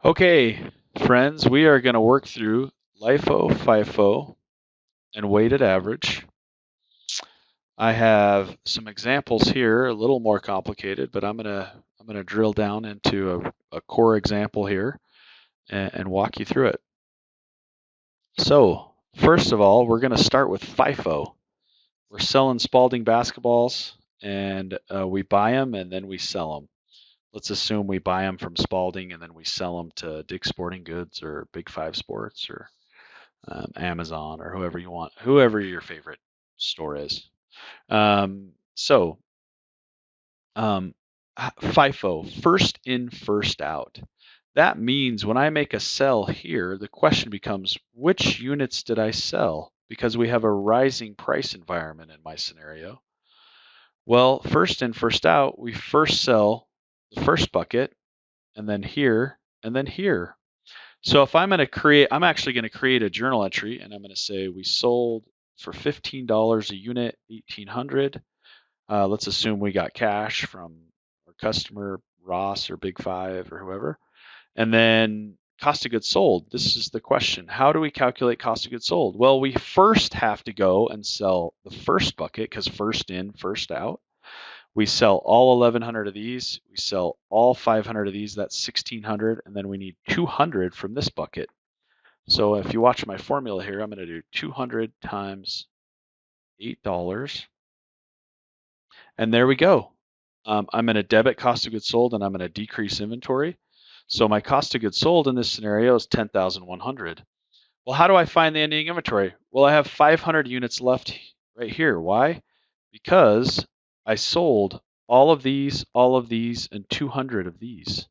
Okay, friends, we are going to work through LIFO, FIFO, and weighted average. I have some examples here, a little more complicated, but I'm gonna drill down into a core example here and walk you through it. So, first of all, we're going to start with FIFO. We're selling Spalding basketballs, and we buy them and then we sell them. Let's assume we buy them from Spalding and then we sell them to Dick's Sporting Goods or Big Five Sports or Amazon or whoever you want, whoever your favorite store is. So FIFO, first in, first out. That means when I make a sell here, the question becomes, which units did I sell? Because we have a rising price environment in my scenario. Well, first in, first out, we first sell the first bucket, and then here, and then here. So if I'm going to create, I'm actually going to create a journal entry, and I'm going to say we sold for $15 a unit, 1,800. Let's assume we got cash from our customer, Ross or Big Five or whoever. And then cost of goods sold. This is the question. How do we calculate cost of goods sold? Well, we first have to go and sell the first bucket because first in, first out. We sell all 1,100 of these. We sell all 500 of these. That's 1,600. And then we need 200 from this bucket. So if you watch my formula here, I'm going to do 200 times $8. And there we go. I'm going to debit cost of goods sold and I'm going to decrease inventory. So my cost of goods sold in this scenario is 10,100. Well, how do I find the ending inventory? Well, I have 500 units left right here. Why? Because I sold all of these, and 200 of these.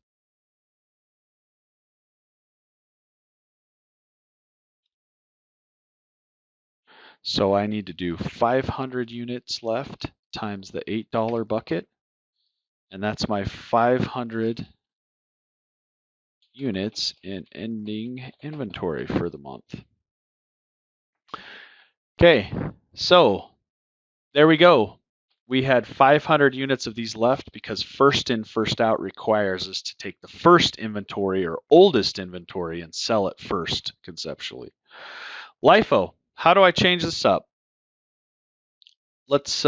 So I need to do 500 units left times the $8 bucket. And that's my 500 units in ending inventory for the month. Okay, so there we go. We had 500 units of these left because first in, first out requires us to take the first inventory or oldest inventory and sell it first conceptually. LIFO, how do I change this up? Let's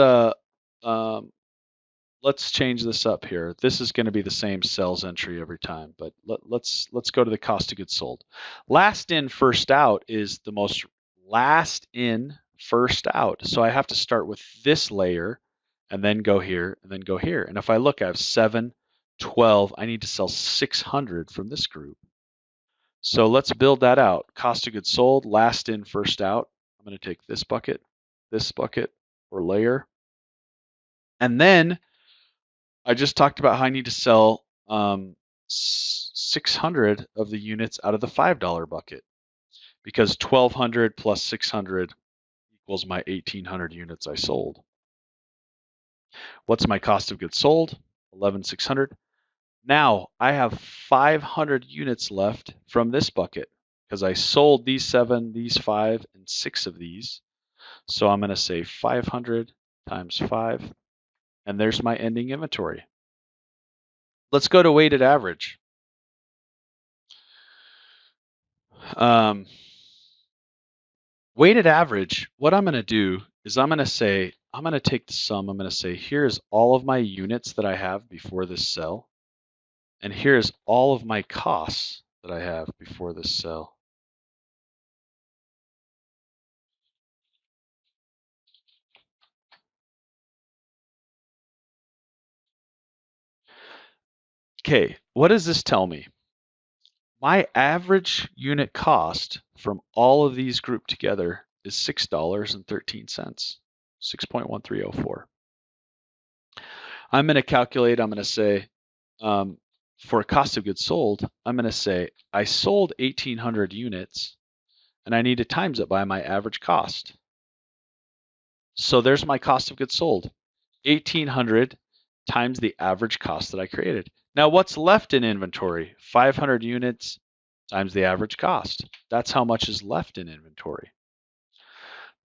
change this up here. This is going to be the same sales entry every time, but let's go to the cost of goods sold. Last in, first out is the most last in, first out. So I have to start with this layer and then go here and then go here. And if I look, I have 7, 12. I need to sell 600 from this group. So let's build that out. Cost of goods sold, last in, first out. I'm going to take this bucket, or layer. And then I just talked about how I need to sell 600 of the units out of the $5 bucket because 1,200 plus 600 equals my 1,800 units I sold. What's my cost of goods sold? 11,600. Now I have 500 units left from this bucket because I sold these 7, these 5, and 6 of these. So I'm going to say 500 times 5, and there's my ending inventory. Let's go to weighted average. Weighted average, what I'm going to do is I'm going to take the sum. I'm going to say, here's all of my units that I have before this sell. And here's all of my costs that I have before this sell. Okay, what does this tell me? My average unit cost from all of these grouped together is $6.13, 6.1304. I'm going to calculate, I'm going to say, for cost of goods sold, I'm going to say I sold 1,800 units and I need to times it by my average cost. So there's my cost of goods sold, 1,800 times the average cost that I created. Now what's left in inventory? 500 units times the average cost. That's how much is left in inventory.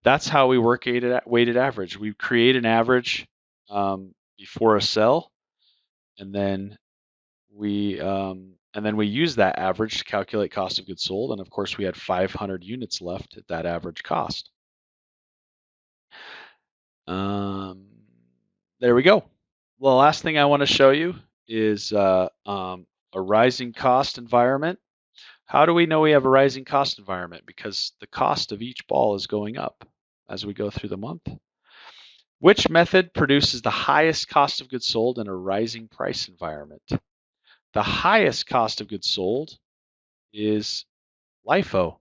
That's how we work weighted average. We create an average before a sell, and then we And then we use that average to calculate cost of goods sold. And of course, we had 500 units left at that average cost. There we go. The last thing I want to show you is a rising cost environment. How do we know we have a rising cost environment? Because the cost of each ball is going up as we go through the month. Which method produces the highest cost of goods sold in a rising price environment? The highest cost of goods sold is LIFO.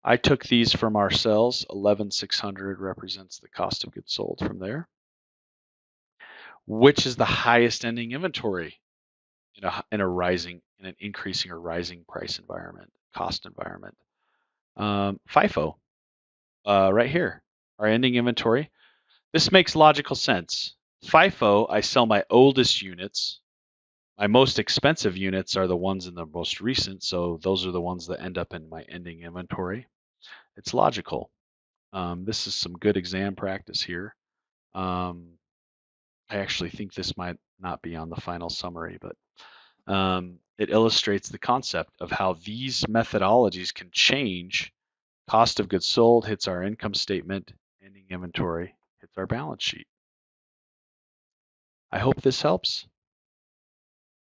I took these from our cells. 11,600 represents the cost of goods sold from there. Which is the highest ending inventory in an increasing or rising price environment, cost environment? FIFO, right here, our ending inventory. This makes logical sense. FIFO, I sell my oldest units. My most expensive units are the ones in the most recent, so those are the ones that end up in my ending inventory. It's logical. This is some good exam practice here. I actually think this might not be on the final summary, but it illustrates the concept of how these methodologies can change. Cost of goods sold hits our income statement, ending inventory hits our balance sheet. I hope this helps.